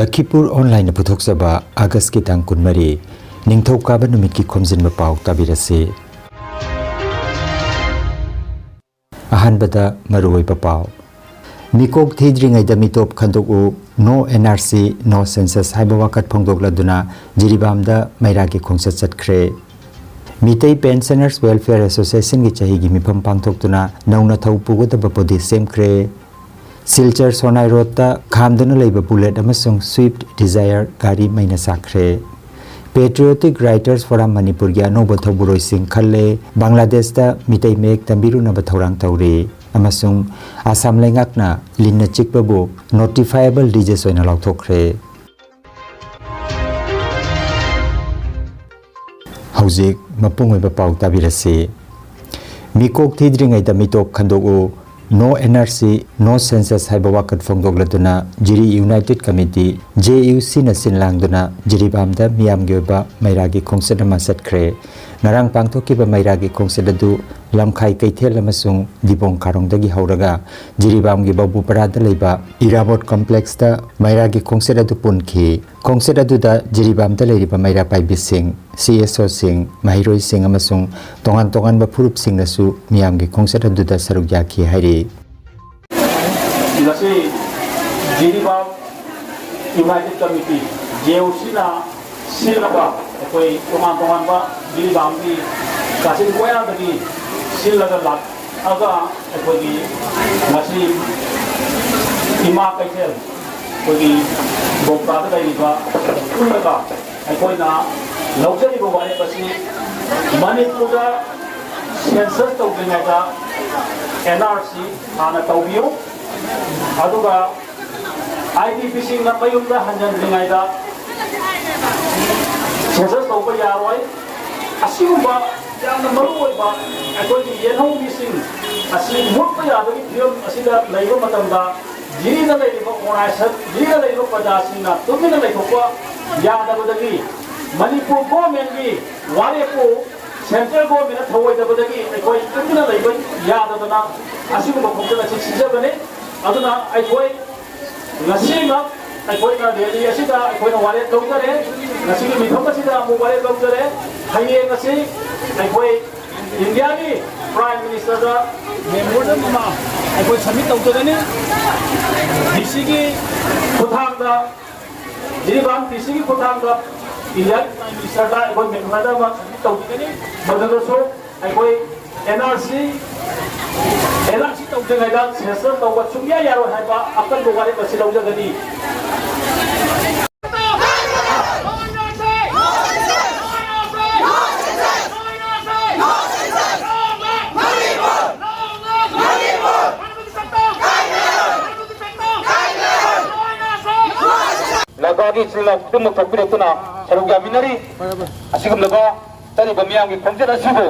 Lakhipur Online Puthokzaba August ki tang kunmari Ningthau Kaba numit ki Khomjinba Pao tabirase Ahanbada maroi Pao Mikok thidringai da mitop khandoku no NRC no census haiba wakat phongdokla duna jiribamda mairagi khongsa chatkre Mitei Pensioners Welfare Association ki chahi gi mifam pangthoktuna nauna thau pugodaba podi semkre Silchar Sonai Rota Khamdana Labor Bullet Amasung Swift Desire Gari Maina Sakre Patriotic Writers Forum Manipur Gya No Bothaburoi Singh Khalle Bangladesh da Mitei Mek Tambiru na Bathorang Tauri Amasung Assam Lengakna Linna Chikbabu Notifiable Disease Oina Lauthokre Haujik Mapungoi Pau Tabirase Mikok Thidringai da Mitop Khandogu No NRC, No Census haiba wakat phongdokladuna Jiri United Committee JUC na sinlangduna jiribamda miyamgi oiba mairagi khongset ama satkre narang pangthokiba mairagi khongset adu lamkhai kaithel amasung dibong karongdagi hauraga jiribamgi babuparada leiba Irabot Complex da mairagi khongset adu punkhi khongset adu da jiribamda leiriba maira paibi sing CSO sing mahiroi sing amasung tongan ba phurup sing nasu miyamgi khongset adu da saruk yakhi hairi Nasi jiribam United Committee JUC na silaba koi tongan ba jiribam di kasin koya dagi silaga lat aga koi nasi ima kaisel koi bokta da dai ba unaga koi na laujani bo wale basi Manipur da census to dinga NRC ana tawbiyo aduga IDPC na payung da hanjan dingai da census to ba yaroi asiguba yamna maroi ba akoi yenhong bising asi mut pa yadagi film asida laiba matamda jiri na laiba onai jiri na laiba padasina tumina laibokwa yadabadagi Manipur government gi wale ko Central government thawai dabadagi akoi tumina laiba yadabana asiguba khomjana sijabane aduna akoi nasima akoi na Delhi asida akoi na wale tawtare nasigi mitham asida mu wale tawtare haye ngasi akoi India ni Prime Minister da memorandum ma akoi submit tawtare ni DC gi khuthang da jiribam DC gi khuthang da India Prime Minister da akoi memorandum ma submit tawtare ni badadaso akoi NRC tawtare da census tawwa chungya yaro haiba akan logare basi lawjagani Lagagi sila tumuk takbir itu na sarugya minari asigam laga tari bamiyang ki khomjat asibo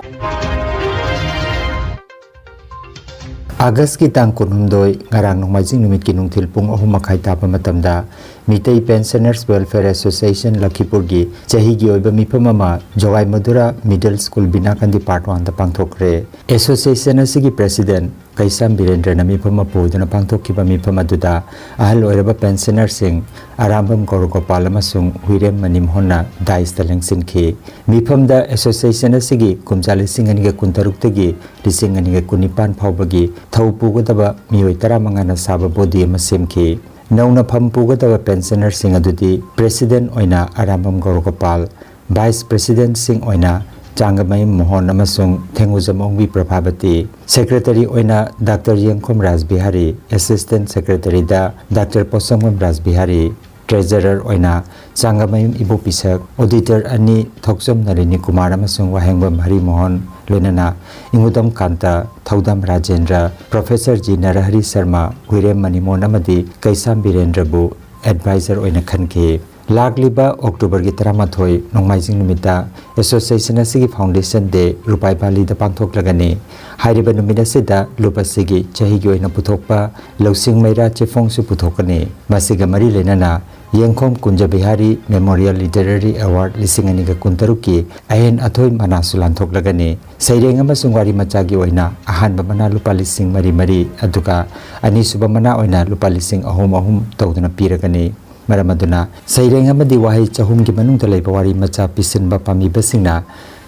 August ki tang kunhumdoi ngarang nongmaijing numit ki nungthil pung 3:30 tapa matamda Mitei Pensioners Welfare Association Lakhipur gi chahi gi oiba mifam ama Jogai Madura Middle School Binakandi Part 1 da pangthokre Association asigi President Kaisam Birendra na mifam apoduna pangthokkiba mifam aduda ahal oiraba pensioner sing Arambam Gorgopal amasung Huirem Manim honna dais talengsin khi mifam da association asigi kumjali singani ga kuntaruk tegi lisingani ga kunipan phawbagi thau pugodaba mioi 15 na saba body ama semki Nauna Pampugatava pensioner sing adudi President Oina Arambam Gorgopal, Vice President Sing Oina Changamay Mohon Amasung Thenguzamongbi Prabhavati, Secretary Oina Dr. Yengkom Rasbihari, Assistant Secretary da Dr. Posongam Rasbihari, Treasurer Oina Changamay Ibu Pisak, Auditor Ani Thoksom Narini Kumar Amasung Wahengbam Hari Mohon Lenana Ingudam Kanta Thaudam Rajendra Professor G Narahari Sharma Huirem Manimon amadi Kaisam Birendra bu advisor oina khanke Lagliba October gi 13 nongmaijing numita Association asigi Foundation Day Rupai Bali da pangthok lagani hairiba numida sida lupasigi chahi gi oina puthokpa Lausing Maira Chefong su puthokani masiga mari lenana Yengkhom Kunja Bihari Memorial Literary Award lisingani ga kuntaruki ahen athoi manasulan thoklagani saireng amasung wari machagi oina ahan bamana lupa lising mari aduka ani suba mana oina lupa lising ahum tawduna piragani मरमदुना सैरेंग अमदी वाही चहुम की मनुंग lab वारी मचा पिसिनबा पामीबसिंगना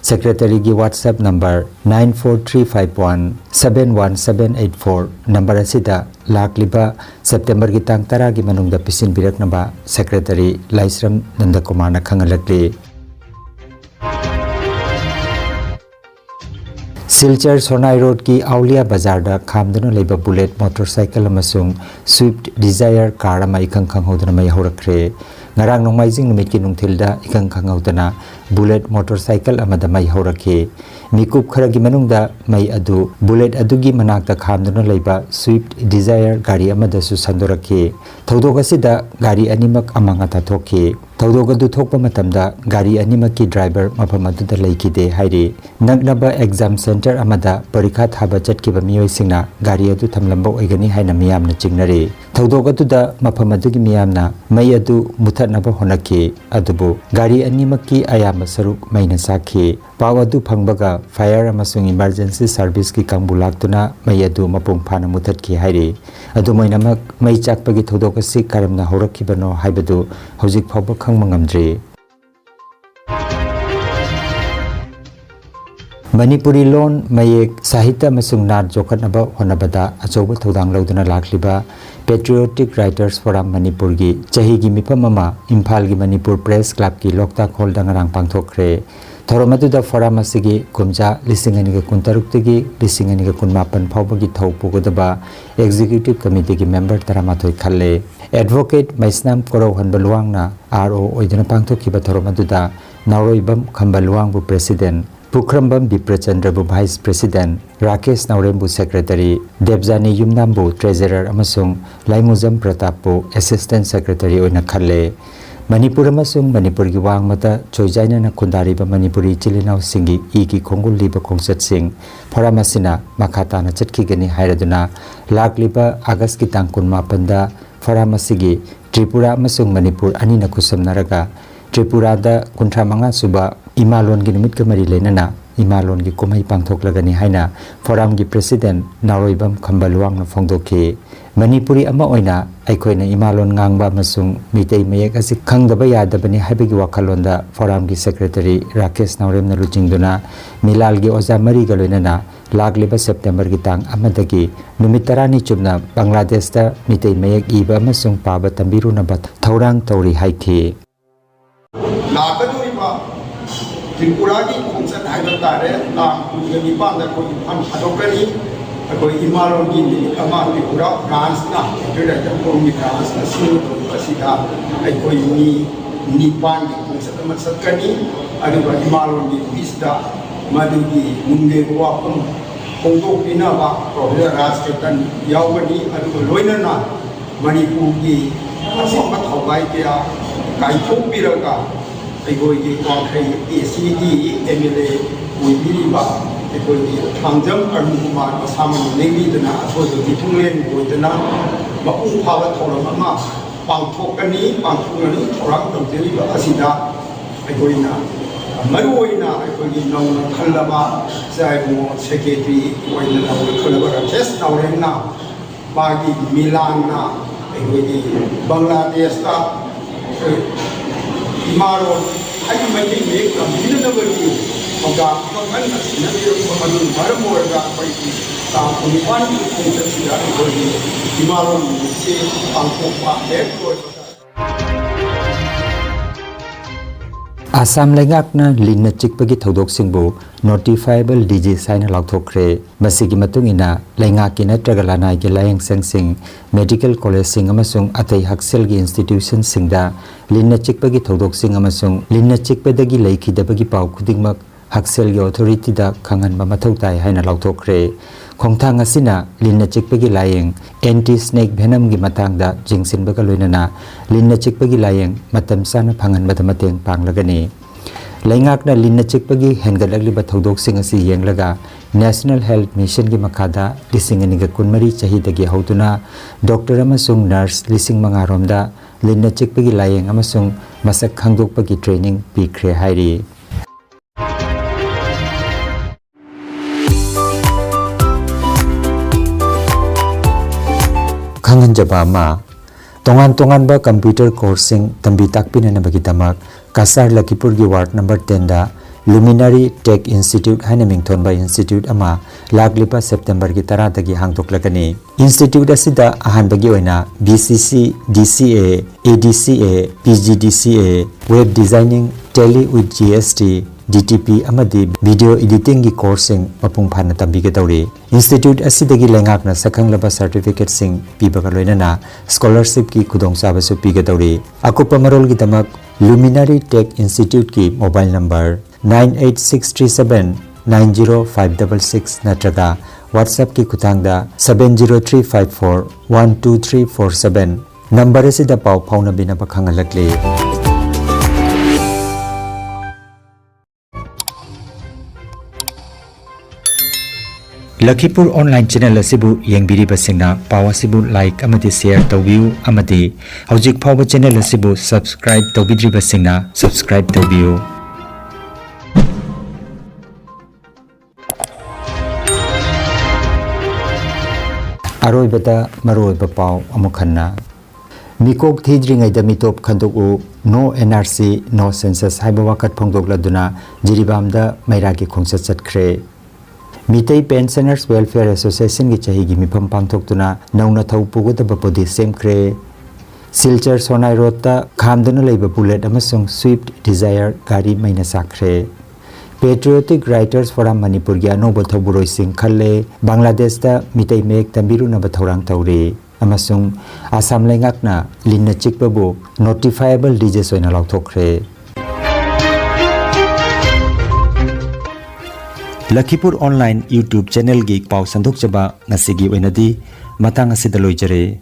secretary की WhatsApp number 9435171784 number असिदा लाखलिबा September की तांग 10 की मनुंग पिसिन बिरकनबा secretary Laishram Nandkumar न खंगलकले Silchar Sonai road की आउलिया बाजार दा खामदुना लैबा बुलेट मोटरसाइकिल अमसुंग स्विफ्ट डिजायर कार अमा इखंग खंगहोदना मै हौरखरे ngarang nongmaijing numit ki nungthilda ikang khanghautana bullet motorcycle amada mai haurakhe mikup khara gi manungda mai adu bullet adugi manakta khamduna leiba swift desire gari amada su sandorakhe thodok asida gari animak amanga ta thokhe thodok adu thokpa matamda gari animak ki driver mafam aduda leikide haire nagnaba exam center amada parikha thaba chatkiba miyoi singna gari adu thamlamba oigani haina miyamna chingnare thodok aduda mafam adugi miyamna mai adu naba honake adubu gari animaki ayama saruk maina sakhe paw adu phangbaga fire amasung emergency service ki kangbulaktuna mai adu mapung phana muthat ki haire adu moinamak mai chakpagi thodok asi karamna horakhibano haibadu hojik phawba khangmangamdre Manipuri loan mayek sahitya amasung nat jokhatnaba honabada achoba thodang lauduna lakliba Patriotic Writers Forum Manipur gi chahi gi mifam ama Imphal gi Manipur Press Club ki Loktak Hall da ngarang pangthokre thoromadu da forum asigi kumja lisingani ga kuntaruk tegi lisingani ga kunmapan phawba gi thau pugodaba executive committee gi member taramathoi khalle advocate maisnam korau hanbaluang na RO oidana pangthokhiba thoromadu da nauroibam khambaluang bu president Pukrambam Biprachandrabu Vice President Rakesh Naurembu Secretary Debjani Yumnambu Treasurer amasung Laimuzam Pratapbu Assistant Secretary oina khalle Manipur amasung Manipur gi wangmata choijaina na khundariba Manipuri chilinau singi igi khongul liba khongsat sing phoramasina makhata na chatkigani hairaduna lakliba August ki tang 18 da phoramasigi Tripura amasung Manipur ani na khusamnaraga Tripura da 35 suba Imalon gi numit ka mari lenana Imalon gi komai pangthoklagani haina forum gi president Naroibam Khambaluang na phongdokhe Manipuri ama oina aikhoina Imalon ngangba masung mitei mayek asi khangdaba yadabani haibagi wakhalonda forum gi secretary Rakesh Naurem na luchingduna Milal gi oza mari ga loinana lagliba September gi tang amadagi numit 10 chubna Bangladesh ta mitei mayek iba masung paba tambiru na bat thaurang tauri haikhe Tripura की function है बतारे ताम कुछ निपान दा कोई हम हटोकरी कोई इमारों की अमा त्रिपुरा फ्रांस ना जो रहते हैं कोई फ्रांस ना सिंह असीधा कोई निपान की फंक्शन में सकनी अरे वो इमारों की विस्ता मधु की मुंगे को अपन कोंगो पिना बा प्रोफेसर राज केतन यावनी अरे वो लोइना ना मणिपुर की असम का थवाई किया काइथों पिरगा अखोई वाखई एसीडी एमएलए ओइबिरिबा अखोई थांजम अरुणकुमार असामन नेंगिदना अखोई मिथुंगलेन ओइदना मपुंग फाबा थौरम अमा पांथोकनी पांथोकनी थौराम तौजरिबा असिदा अखोइना मरुओइना अखोई नौना खल्लबा जायबो सेक्रेटरी ओइदना खल्लबा राकेश नाउरेंना बागी मिलानना अखोई बांग्लादेश ता इमारो आई मई मेक कंप्लीटबली होगा मंगन नबी मधु भरम होगा कोई ता कुनिपान की फंक्शन सिदा कोई इमारो से पांको पा एक कोई Assam Lengakna Linna Chikpagi Thodok Singbu Notifiable Disease Saina Lauthokre Masigi Matungina Lengaki Natragalana Gilayang Sengsing Medical College Sing Amasung Atai Hakselgi Institution Singda Linna Chikpagi Thodok Sing Amasung Linna Chikpadagi Laiki Dabagi Pau Kudingmak Hakselgi Authority da Kangan Mamatautai Haina Lauthokre Khongthang asina Linna Chikpagi Layang Anti-Snake Venom gi matang da jingsin baga loinana Linna Chikpagi Layang matam sana phangan matamateng panglagani Laingakna Linna Chikpagi hengalagli ba thodok sing asi yenglaga National Health Mission gi makada lisingani ga kunmari chahidagi hautuna doctor amasung nurse lising mangaromda Linna Chikpagi Layang amasung masak khangdokpagi training pikre hairi Kangan Jabama tongan ba computer course tambi takpinanabagidamag Kasar Lakhipur gi ward number 10 da Luminary Tech Institute haina mingthon ba institute ama laglipa September gi tara dagi hangtoklakani institute asida ahan bagi oina BCC DCA ADCA PGDCA web designing tele with GST DTP amadi video editing gi coursing mapung phana tambi ge tawri institute asidagi lengakna sakhanglaba certificate sing pibaga loinana scholarship ki khudong saba su piga tawri akupa marol gi damak Luminary Tech Institute ki mobile number 986379056 natraga WhatsApp ki kutangda 703541237 number asida pau phauna bina pakhangalakle Lakhipur online channel asibu yengbiri basingna pawa sibu like amati share tawbiu amati hojik phawa channel asibu subscribe tawbidri basingna subscribe tawbiu aroi bata maroi ba paw amukhanna mikok thidringai da mitop khandoku no NRC no census haiba wakat phongdokladuna jiribam da mairagi khongsa chatkhre Mitei Pensioners Welfare Association ki chahi gi mifam pangthoktuna nauna thau pugoda bapodi semkre Silchar Sonai Road ta khamdana leiba bullet amasung Swift Desire gari maina sakre Patriotic Writers Forum Manipur gi anoba thoburoi sing khalle Bangladesh ta mitei mek tambiru na bathorang tauri amasung Assam lengakna linna chikbabu notifiable disease oina lauthokre Lakhipur Online YouTube channel gi pau sandok chaba ngasigi oinadi matang asida loijare